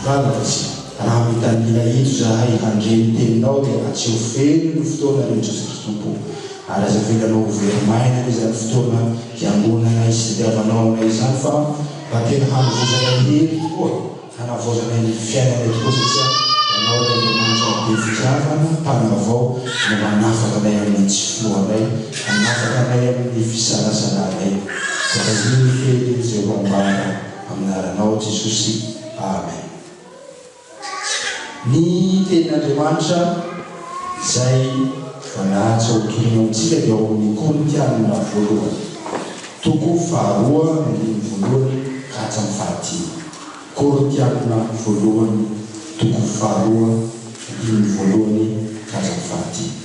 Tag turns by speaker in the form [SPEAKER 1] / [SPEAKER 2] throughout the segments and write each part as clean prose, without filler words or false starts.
[SPEAKER 1] valakatsy raha mitanila ito zahay handreny teninao dia atsiofeny ny fotoana rehetra Jesosy Tompo ary aza velanao verimaina izany fotoana hiangonana isadiavanao aminay izany fa mba tena hanovozana hely tokoa hanavozana ny fiainana tokoa satria ianao Andriamanitra be fitiavana mpanavao no manafaka anay amin'ny tsy filohanay manafaka anay amin'ny fisalasalanay sakaziny fely izay ho ambara aminaranao Jesosy. Amen. Ny tenin'Andriamanitra izay voalaza ho torina amintsika dia ao amin'ny Korintianina voalohany toko faharoa andiny voalohany ka hatramin'ny fahatelo. Korintianina voalohany toko faharoa andiny voalohany ka hatramin'ny fahatelo.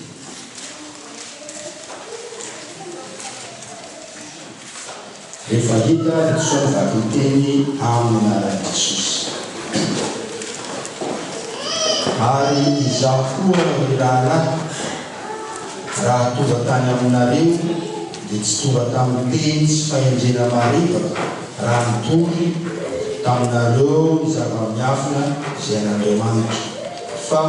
[SPEAKER 1] Rehefa hita ny tsoany vaky ny teny amin'ny anaran'i Jesosy. Ary izaho koa ny raha tonga tany aminareo dia tsy tonga tamin'ny teny sy fahendrena marevaka raha mitondry taminareo ny zava-miafina izay an'Andriamanitra fa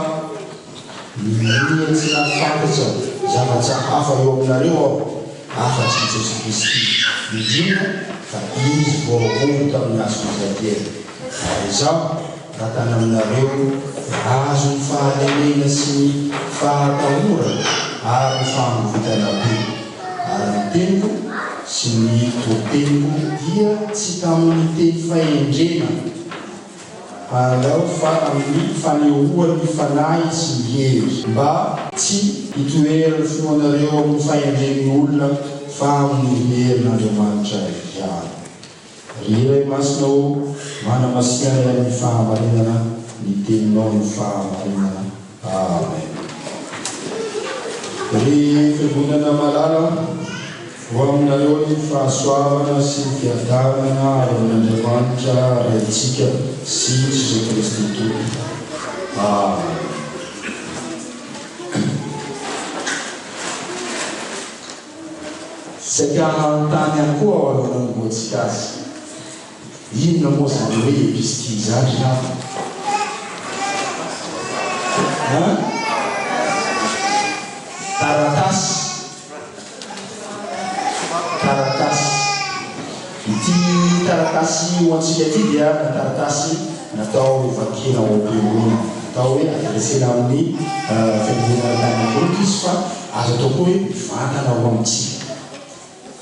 [SPEAKER 1] tsy nafantatra zavatra hafa eo aminareo aho afa-tsy ny Jesosy Kristy indrindra fa izy voaomby tamin'ny hazo-fizadiana. Ary izaho raha tany aminareo azo ny fahalemena sy ny fahatahorana ary ny fahamovitana be ary ny teniko sy ny toteniko dia tsy tamin'ny teny fahendrena alao fa amin'ny fanehoan'ny fanahy sy ny hery mba tsy hitoerany finoanareo amin'ny fahendren'ny olona fa amin'ny herin'Andriamanitra ihany. Ry iray masinao manamasiana amin'ny fahamarinana ny teninao ny fahamarinana. Amen. Ry fiangonana malala ho aminareo ny fahasoavana sy ny fiadanana ary amin'Andriamanitra ary antsika sy Jesosy Kristy Tompo. Amen. Saika hanontany ihany koa ao alohan'ny mboatsika azy. Inona moa zany hoe episty zany raha? Taratasy. Ity taratasy ho antsika ity dia taratasy natao vakiana ao am-piangonana, natao hoe adresena amin'ny fiangonana tany ambony izy fa azo atao koa hoe mivantana ao amintsika.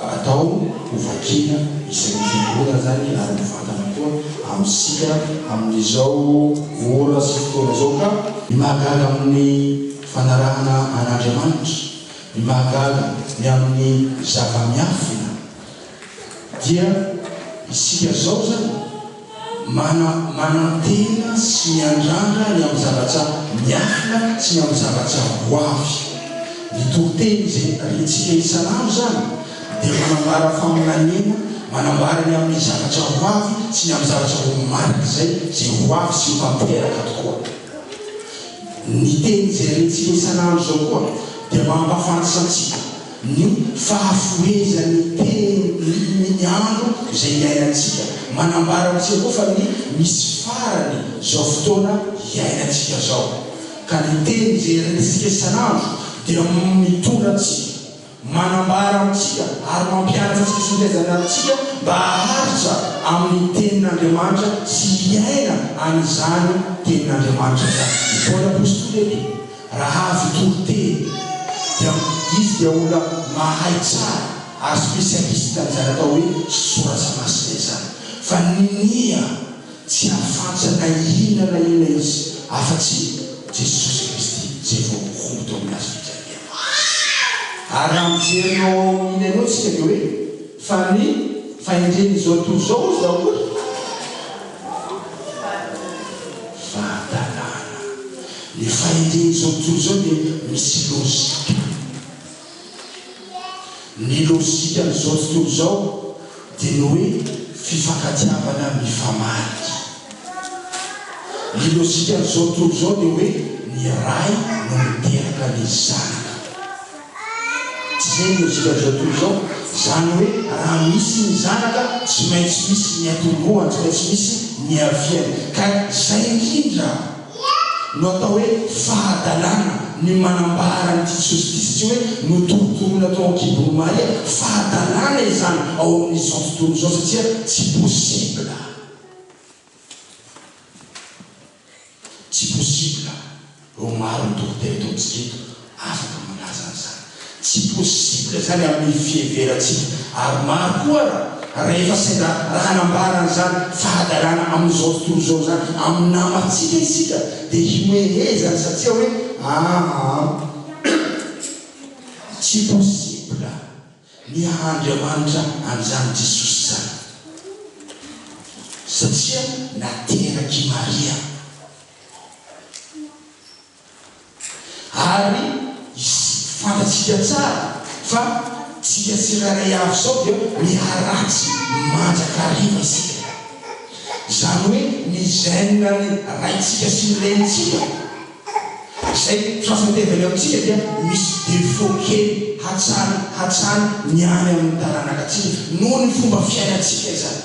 [SPEAKER 1] Atao ho vakiana isan'ny fiangonana zany ary mivantana koa amintsika amin'izao ora sy fotoana izao ka mahagaga amin'ny fanarahana an'Andriamanitra, ny mahagaga ny amin'ny zava-miafina dia isika zao zany manantena sy miandrandra ny amin'ny zavatra miafina sy ny amin'ny zavatra hoavy. Ny toriteny izay rentsika isan'andro zany dia manambara faminanena, manambara ny amin'ny zavatra hoavy sy ny amin'ny zavatra homarika izay hoavy sy mifampiaraka tokoa. Ny teny izay rentsika isan'andro zao koa dia mampafantatra antsika ny fahafoezan'ny teny ny andro izay iainantsika, manambara antsika koa fa ny misy farany zao fotoana iainantsika zao. Ka ny teny izay rentsika isan'andro dia mitondra antsika, manambara antsika ary mampianatra antsika sy mitezana antsika mba haharitra amin'ny tenin'Andriamanitra sy iaina an'izany tenin'Andriamanitra zany. Paoly apôstôly raha avy toriteny dia izy dia olona mahay tsara ary spesialista zany atao hoe soratra masina izany. Fa nia tsy ahafantsana inona izy afa-tsy Jesosy Kristy zay voaomby tao amin'ny hazo fijaliana. Ary amijerinao inanao tsika dia hoe fa ny fahendreny izao toy izao zao koa fahatalana. Ny fahendreny izao toy izao dia misy lozika. Ny lozika n'izao tontolo izao dia ny hoe fifankatiavana mifamaly. Ny lozika n'izao tontolo izao dia hoe ny ray no miteraka ny zanaka. Tsy izay ny lozika n'izao tontolo izao zany hoe raha misy ny zanaka tsy maintsy misy ny atombohany tsy maintsy misy ny aviany ka zay indrindra no atao hoe fahadalana ny manambara ny Jesosy Kristy hoe notorotoroina tao an-kibon'ny Maria fahadalana izany ao amin'izao tontolo izao satria tsy possible ho maro ny dokotera eto amintsika afaka malaza an'izany tsy possible zany amin'ny fieverantsika ary maro koa rehefa sendra raha hanambarana zany fahadalana amin'izao tontolo izao zany amin'ny namatsika isika dia himoehezany satria hoe tsy possible ny Andriamanitra an'izany Jesosy zany satria nateraky Maria ary fantatsika tsara fa tsika tsiraray avy zao dia miharatsy manjakariva isika zany hoe mizainona ny raitsika sy ny renitsika zay fahafatevany amintsika dia misy défaut kely hatsany ny any amin'ny taranakatsika noho ny fomba fiainatsika zany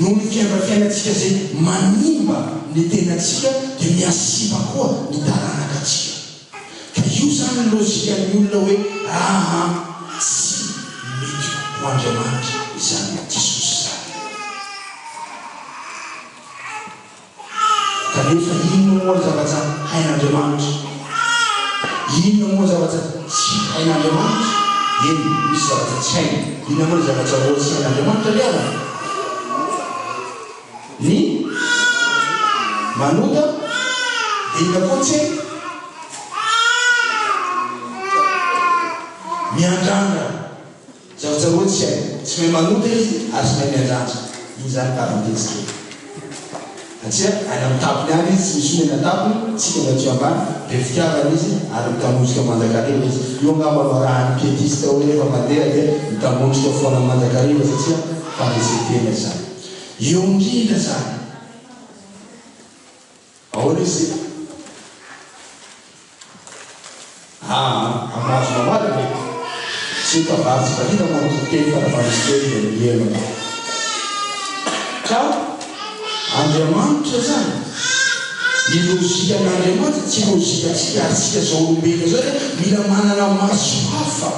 [SPEAKER 1] noho ny fiainatsika zay manimba ny tenatsika dia miasiva koa ny taranakatsika ka io zany lozikan'ny olona hoe tsy mety ho Andriamanitra izany Jesosy zany kanefa inona moa zavatra hain'Andriamanitra inona moa zavatra tsy hain'Andriamanitra eny misy zavatra tsy haina inona moa zavatra ohatsy hain'Andriamanitra liana ny manota inona koa tsy miandrandra zavatra ohatsy tsy haina tsy mahay manota izy ary tsy mahay miandrandra iny zany karantesikely satria any amin'ny tapony any izy tsy misy omena tapony tsika natio ambany dia fitiavana izy ary mitamosika manjakariva izy io angamba raha ny pietiste hoe rehefa mandeha dia mitamosika foana manjakariva satria fandesetena zany eo indrindra zany ahoana izy amazo mamarina tsy tavarotsy valina manototeny farafanisiteny dia miema ka Andriamanitra zany ny lozika n'Andriamanitra tsy lozika tsika ary tsika zao olombelona zao dia mila manana maso hafa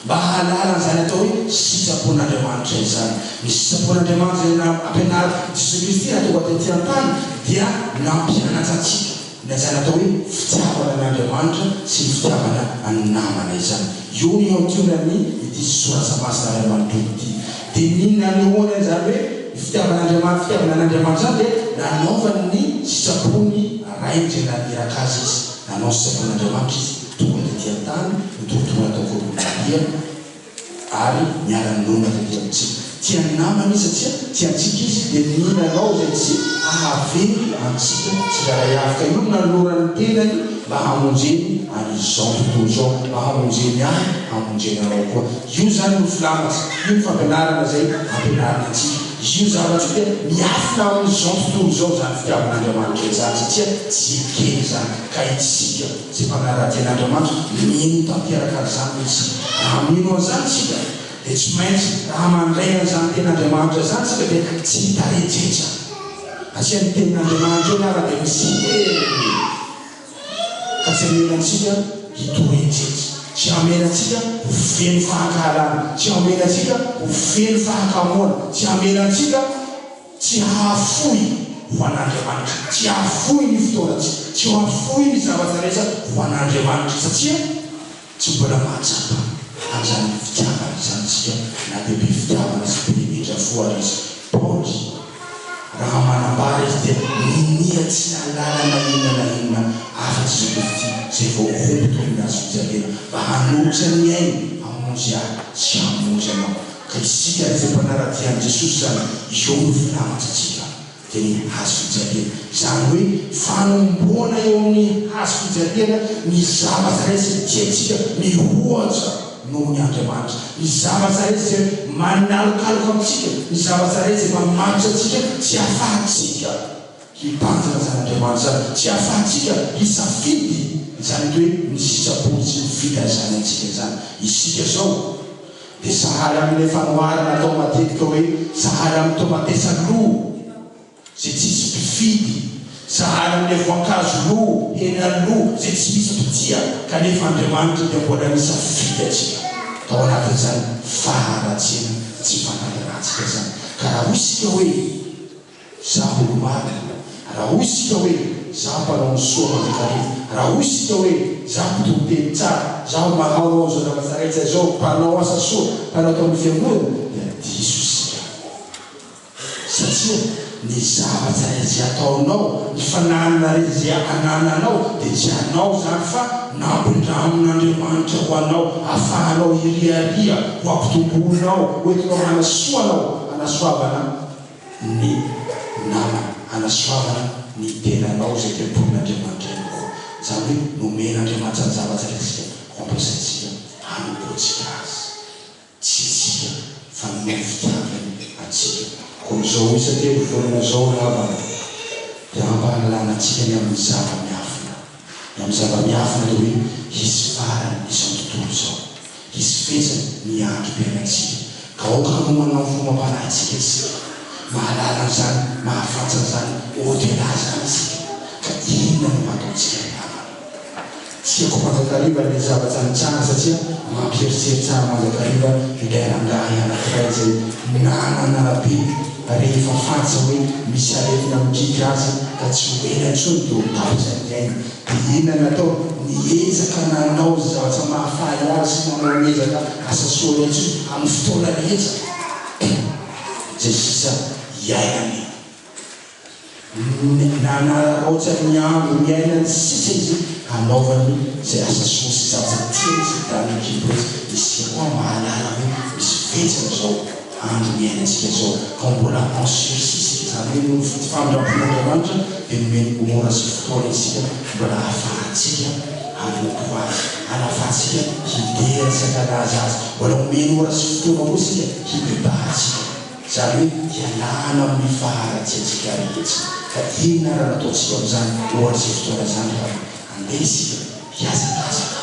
[SPEAKER 1] mba hahalala zany atao hoe sitrapon'Andriamanitra izany ny sitrapon'Andriamanitra zay ampianary Jesosy Kristy raha tonga aty an-tany dia nampianatra antsika ny zany atao hoe fitiavana n'Andriamanitra sy ny fitiavana ny namana izany io ny aotionany ity soratra masina Andriamanitra ity dia ninona ny hoany zany hoe fitiavana n'Andriamanitra zany dia nanaovany ny sitrapony rainy na iraka azy izy nanao sitrapon'Andriamanitra izy tonga aty an-tany mitorotoro atao voalombia ary miara-nonona aty amintsika tia namana izy satria tiantsika izy dia ninanao zay tsy ahavely antsika tsy raray afaka io nanorany tenany mba hamonjeny an'izao tontolo zao mba hamonjeny any hamonjeny anao koa io zany no filamatsy io ny fampianarana zay ampianarana antsika io zavatra dia miafina amin'izao tontolo zao zany fitiavan'Andriamanitra izany satria tsy kely zany ka itsika zay mpanaraten'Andriamanitra mino tampiaraka zany izy raha mino an'izany tsika dia tsy maintsy raha mandray an'izany ten'Andriamanitra zany tsika dia tsy hitarejetra satria ny tenin'Andriamanitra io nara dia misy ka tsy amenatsika hitorejetra tsy amenatsika ho feno fahankahalana tsy amenatsika ho feno fahankamoana tsy amenatsika tsy hahafoy ho an'Andriamanitra tsy hahafoy ny fotoanatsika tsy hahafoy ny zavatra rehetra ho an'Andriamanitra satria tsy mbola mahatsapa an'izany fitiavana izany tsika na dia be fitiavana sy be mitra foana izy Paoly raha manambara izy dia niniatsy nalalana inona na inona afa-tsy Kristy zay vao homboka aminazy fijaliana mba hanolotra ny ainy hamonjy ahy sy hamonjy anao ka isika zay mpanaratian'i Jesosy zany eo no filamatra tsika dia ny hazo fijaliana zany hoe fanomboana eo amin'ny hazo fijaliana ny zavatra rehetra tiantsika mihoatra noho ny Andriamanitra ny zavatra rehetra manalokaloka amintsika ny zavatra rehetra mamanitra antsika tsy ahafahantsika hibanjana zan'Andriamanitra zany tsy ahafahantsika hisafidy zany hoe ny sitrapony sy ny fitazany antsika zany isika zao dia sahala amin'le fanoharana atao matetika hoe sahala amin'ny tomatesa loha zay tsisy mpifidy, sahala amin'le voankazo loha, hena loha zay tsy misy mpitia, kanefa Andriamanitra dia mbola misafidy atsika tao anatin'izany faharatsiana tsy fanahiratsika zany. Ka raha hoy isika hoe zaho olomary, raha hoy isika hoe zaho mpanao ny soa mandrakariva, raha hoy isika hoe zaho mpitoteny tsara, zaho mahaonao zao zava-tsaraitsy zao, mpanao asa soa, mpanao tao amin'ny fiangonana, dia diso isika satria ny zava-tsaraitsy ataonao, ny fananana izay anananao dia tsy anao zany fa nampindramin'Andriamanitra ho anao, ahafahanao iriaria ho ampitombolonao, hoentinao hanasoanao, hanasoavana ny nama, hanasoavana ny tenanao zay tempolin'Andriamanitra ihany koa. Zany hoe nomen'Andriamanitra ny zava-tsaraitsika ampiasaitsika hanompoantsika azy, tsy isika fa nomeny fitiavany atsika. Koa zao isatelo volana zao ravana dia ampahalalanatsika ny amin'ny zava-miafina, ny amin'ny zava-miafina dia hoe hisy farany isan'ny tontolo zao, hisy fetsany ny androm-piainantsika. Ka oka no manao fomam-panahintsika isika, mahalala an'izany, mahafatsa an'izany, odela zany isika, ka inona no mataontsika ny havana. Tsika koa manjakariva ny zava-tsanitsana satria mampieritseritsy tsara manjakariva ilay rangahy anankiray zay nanana be rehefa fantsa hoe misy aretina mikika azy ka tsy hoela intsony dia hotapy zay ny aina. Dia inona natao? Niezaka nanao zavatra mahafaly azy sy nanao niezaka asa soa intsony amin'ny fotoana rehetra zay sisa iainany, nanaraotsany ny andro ny ainany sisa izy hanaovany zay asa soa sy zavatra tiany sy danykibro isika koa mahalala hoe misy vetsana zao andro ny ainantsika zao, ka mbola ensursis zany hoe no famindrampon'Andriamanitra dia nomeny ora sy fotoana isika mbola hahafahantsika hanompo azy, hanafahantsika hidera sakanazy azy, mbola omeny ora sy fotoana koa isika hibebahatsika, zany hoe hialana amin'ny faharatsiantsika rehetra. Ka inona raha nataontsika amin'izany ora sy fotoana zany raha andeha isika hiazakazaka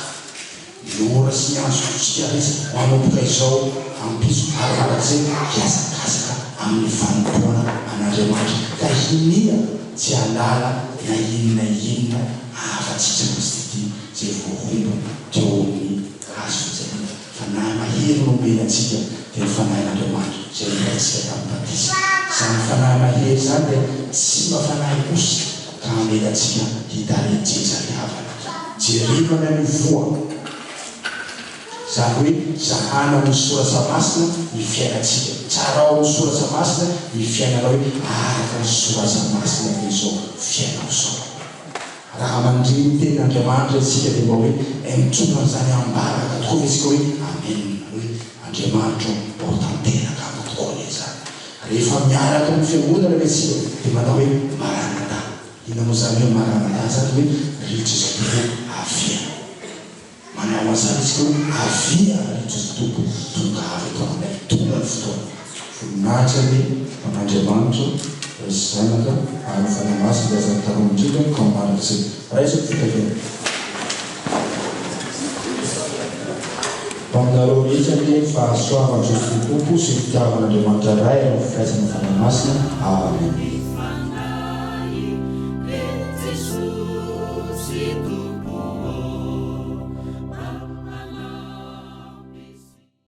[SPEAKER 1] ny ora sy ny andro tsika rehetra manomboka izao ampiso arak'izay hiazakazaka amin'ny fanompoana an'Andriamanitra. Ka inia tsy halala na inona afa-tsika Kristy zay voahomba teo amin'ny hazo fijaliana. Fanahy mahery no omenantsika dia ny fanahin'Andriamanitra zay ilaintsika tamin'ny batisa. Zany fanahy mahery zany dia tsy mba fanahy kosa ka amenantsika hitarejeza ny havana, jerevana ny voa, zany hoe zahana ny soratra masina ny fiainantsika, tsarao ny soratra masina ny fiainanao hoe araka ny soratra masina dia zao fiainao zao. Raha mandriny tenin'Andriamanitra isika dia mba hoe mitondra n'izany ambaraka tokoa isika hoe amen, hoe Andriamanitra mportanteraka amin'ny tokoa zany. Rehefa miaraka amin'ny fiangonana ve isika dia manao hoe maranatha. Inona moa zany hoe maranatha zany hoe riotry zay avia, manao an'izany isika hoe avia riotry tompo tonga avy eto aminay, tonga ny fotoana. Voninahitra ny an'Andriamanitra ry zanaka ary fanamasina dia azany taroa indrindra ka marak'izay raisako fitafiana mpaminareo rehetra ny fahasoava Kristy Tompo sy fitiavan'Andriamanitra ray amin'ny firaisana fanamasina. Amen.